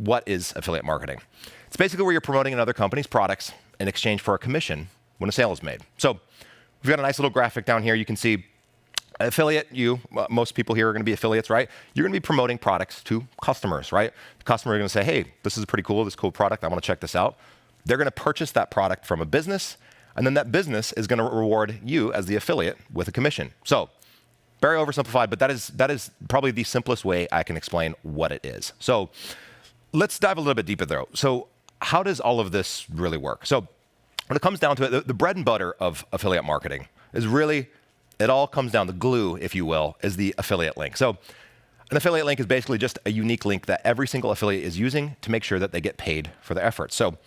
what is affiliate marketing? It's basically where you're promoting another company's products in exchange for a commission when a sale is made. So we've got a nice little graphic down here. You can see affiliate, most people here are going to be affiliates, right? You're going to be promoting products to customers, right? The customer is going to say, hey, this is pretty cool, this cool product, I want to check this out. They're going to purchase that product from a business, and then that business is going to reward you as the affiliate with a commission. So very oversimplified, but that is probably the simplest way I can explain what it is. So let's dive a little bit deeper though. So how does all of this really work? So when it comes down to it, the bread and butter of affiliate marketing is really, it all comes down, the glue, if you will, is the affiliate link. So an affiliate link is basically just a unique link that every single affiliate is using to make sure that they get paid for their efforts. So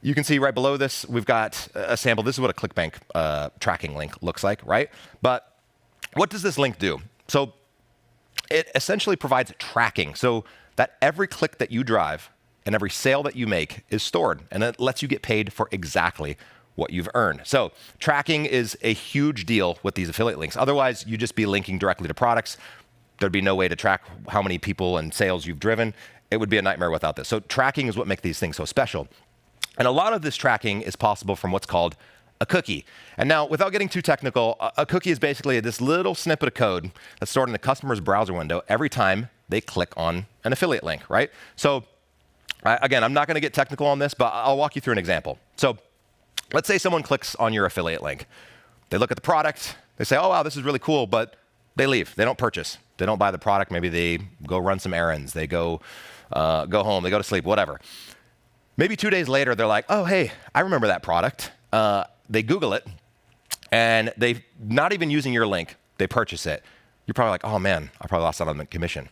you can see right below this, we've got a sample. This is what a ClickBank tracking link looks like, right? But what does this link do? So it essentially provides tracking so that every click that you drive and every sale that you make is stored, and it lets you get paid for exactly what you've earned. So tracking is a huge deal with these affiliate links. Otherwise, you'd just be linking directly to products. There'd be no way to track how many people and sales you've driven. It would be a nightmare without this. So tracking is what makes these things so special. And a lot of this tracking is possible from what's called a cookie. And now, without getting too technical, a cookie is basically this little snippet of code that's stored in the customer's browser window every time they click on an affiliate link, right? So again, I'm not going to get technical on this, but I'll walk you through an example. So let's say someone clicks on your affiliate link. They look at the product. They say, oh, wow, this is really cool, but they leave. They don't purchase. They don't buy the product. Maybe they go run some errands. They go home. They go to sleep, whatever. Maybe 2 days later, they're like, oh, hey, I remember that product. They Google it, and they not even using your link, they purchase it. You're probably like, oh man, I probably lost out on the commission.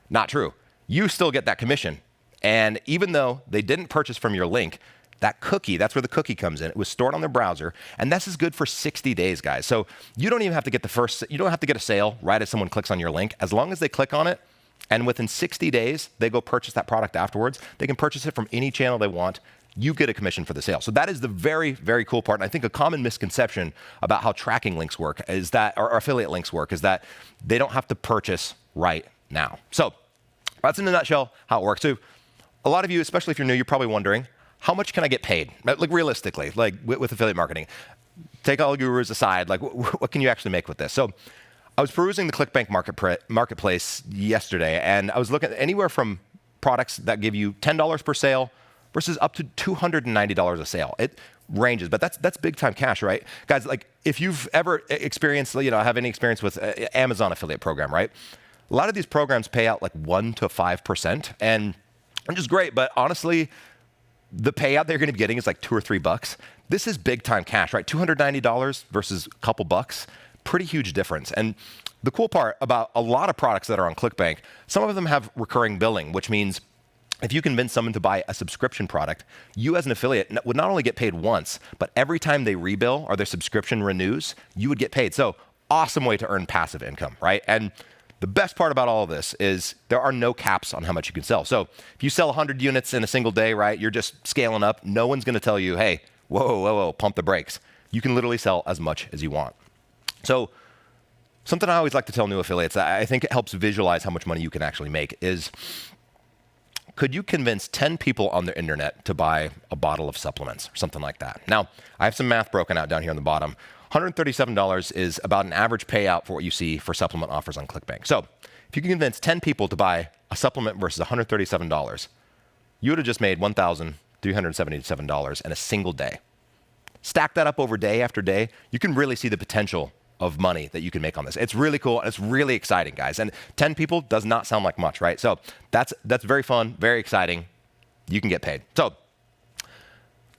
Not true. You still get that commission. And even though they didn't purchase from your link, that cookie, that's where the cookie comes in. It was stored on their browser, and this is good for 60 days, guys. So you don't even have to get you don't have to get a sale right as someone clicks on your link. As long as they click on it, and within 60 days, they go purchase that product afterwards, they can purchase it from any channel they want. You get a commission for the sale. So that is the very, very cool part. And I think a common misconception about how tracking links work is that, or affiliate links work, is that they don't have to purchase right now. So that's in a nutshell how it works. So a lot of you, especially if you're new, you're probably wondering, how much can I get paid? Like realistically, like with affiliate marketing. Take all gurus aside, like what can you actually make with this? So I was perusing the ClickBank marketplace yesterday, and I was looking at anywhere from products that give you $10 per sale versus up to $290 a sale. It ranges, but that's big time cash, right? Guys, like if you've ever experienced, have any experience with Amazon affiliate program, right? A lot of these programs pay out like 1 to 5%, and which is great, but honestly, the payout they're gonna be getting is like $2 or $3. This is big time cash, right? $290 versus a couple bucks, pretty huge difference. And the cool part about a lot of products that are on ClickBank, some of them have recurring billing, which means if you convince someone to buy a subscription product, you as an affiliate would not only get paid once, but every time they rebill or their subscription renews, you would get paid. So awesome way to earn passive income, right? And the best part about all of this is there are no caps on how much you can sell. So if you sell 100 units in a single day, right, you're just scaling up. No one's going to tell you, hey, whoa, pump the brakes. You can literally sell as much as you want. So something I always like to tell new affiliates, I think it helps visualize how much money you can actually make is, could you convince 10 people on the internet to buy a bottle of supplements or something like that? Now, I have some math broken out down here on the bottom. $137 is about an average payout for what you see for supplement offers on ClickBank. So if you can convince 10 people to buy a supplement versus $137, you would have just made $1,377 in a single day. Stack that up over day after day, you can really see the potential of money that you can make on this. It's really cool and it's really exciting, guys. And 10 people does not sound like much, right? So that's very fun, very exciting. You can get paid. So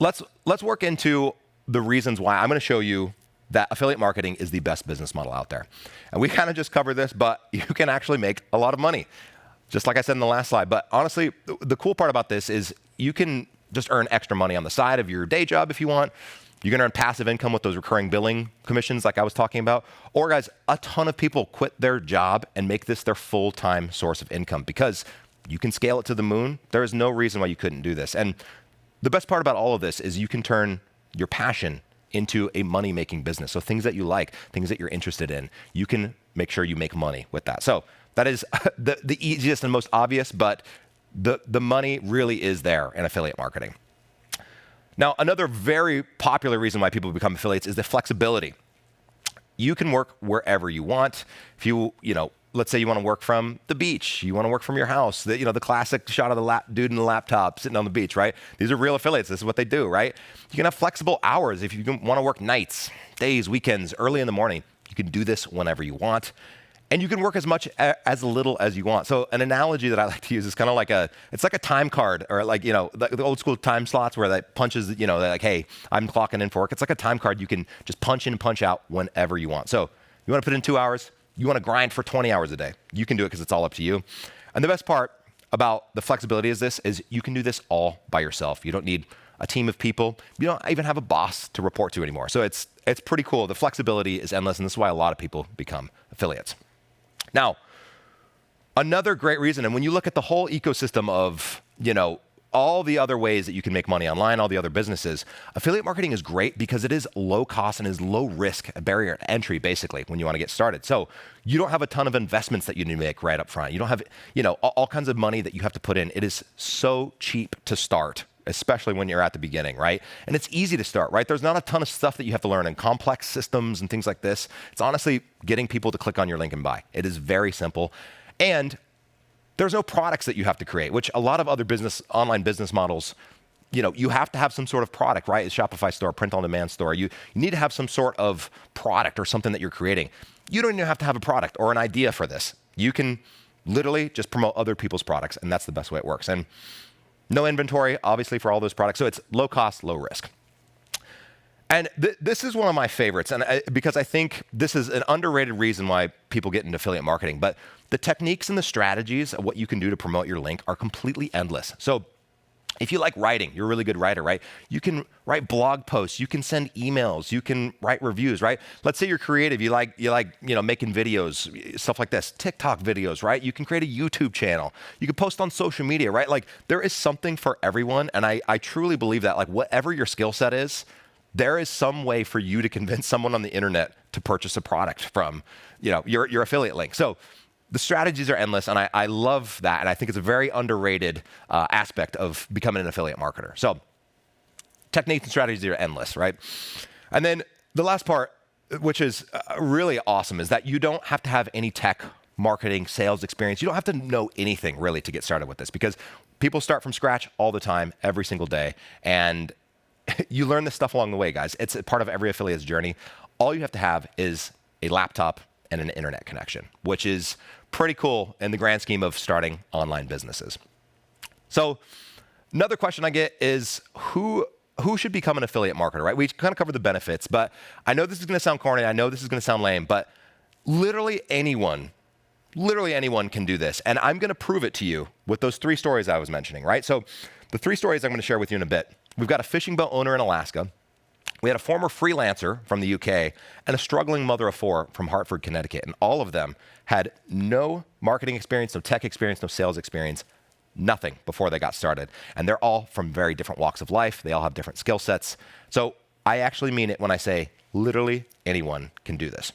let's work into the reasons why. I'm going to show you that affiliate marketing is the best business model out there. And we kind of just covered this, but you can actually make a lot of money, just like I said in the last slide. But honestly, the cool part about this is you can just earn extra money on the side of your day job if you want. You can earn passive income with those recurring billing commissions like I was talking about. Or guys, a ton of people quit their job and make this their full-time source of income because you can scale it to the moon. There is no reason why you couldn't do this. And the best part about all of this is you can turn your passion into a money-making business. So things that you like, things that you're interested in, you can make sure you make money with that. So that is the easiest and most obvious, but The money really is there in affiliate marketing. Now, another very popular reason why people become affiliates is the flexibility. You can work wherever you want. If let's say you want to work from the beach, you want to work from your house, the classic shot of the dude in the laptop sitting on the beach, right? These are real affiliates. This is what they do, right? You can have flexible hours. If you want to work nights, days, weekends, early in the morning, you can do this whenever you want. And you can work as little as you want. So an analogy that I like to use is kind of it's like a time card, or the old school time slots where that punches, they're like, hey, I'm clocking in for work. It's like a time card. You can just punch in and punch out whenever you want. So you want to put in 2 hours, you want to grind for 20 hours a day. You can do it because it's all up to you. And the best part about the flexibility is you can do this all by yourself. You don't need a team of people. You don't even have a boss to report to anymore. So it's pretty cool. The flexibility is endless, and this is why a lot of people become affiliates. Now, another great reason, and when you look at the whole ecosystem of, all the other ways that you can make money online, all the other businesses, affiliate marketing is great because it is low cost and is low risk, a barrier to entry, basically, when you want to get started. So you don't have a ton of investments that you need to make right up front. You don't have, all kinds of money that you have to put in. It is so cheap to start, especially when you're at the beginning, right? And it's easy to start, right? There's not a ton of stuff that you have to learn in complex systems and things like this. It's honestly getting people to click on your link and buy. It is very simple. And there's no products that you have to create, which a lot of other online business models, you have to have some sort of product, right? A Shopify store, print-on-demand store. You need to have some sort of product or something that you're creating. You don't even have to have a product or an idea for this. You can literally just promote other people's products, and that's the best way it works. And no inventory, obviously, for all those products. So it's low cost, low risk. And this is one of my favorites, because I think this is an underrated reason why people get into affiliate marketing. But the techniques and the strategies of what you can do to promote your link are completely endless. So if you like writing, you're a really good writer, right? You can write blog posts, you can send emails, you can write reviews, right? Let's say you're creative, you like making videos, stuff like this, TikTok videos, right? You can create a YouTube channel. You can post on social media, right? Like, there is something for everyone, and I truly believe that, like, whatever your skill set is, there is some way for you to convince someone on the internet to purchase a product from, your affiliate link. So the strategies are endless, and I love that, and I think it's a very underrated aspect of becoming an affiliate marketer. So techniques and strategies are endless, right? And then the last part, which is really awesome, is that you don't have to have any tech, marketing, sales experience. You don't have to know anything, really, to get started with this, because people start from scratch all the time, every single day, and you learn this stuff along the way, guys. It's a part of every affiliate's journey. All you have to have is a laptop and an internet connection, which is pretty cool in the grand scheme of starting online businesses. So another question I get is, who should become an affiliate marketer, right? We kind of covered the benefits, but I know this is going to sound corny. I know this is going to sound lame, but literally anyone can do this. And I'm going to prove it to you with those 3 stories I was mentioning, right? So the 3 stories I'm going to share with you in a bit. We've got a fishing boat owner in Alaska. We had a former freelancer from the UK and a struggling mother of 4 from Hartford, Connecticut. And all of them had no marketing experience, no tech experience, no sales experience, nothing before they got started. And they're all from very different walks of life. They all have different skill sets. So I actually mean it when I say literally anyone can do this.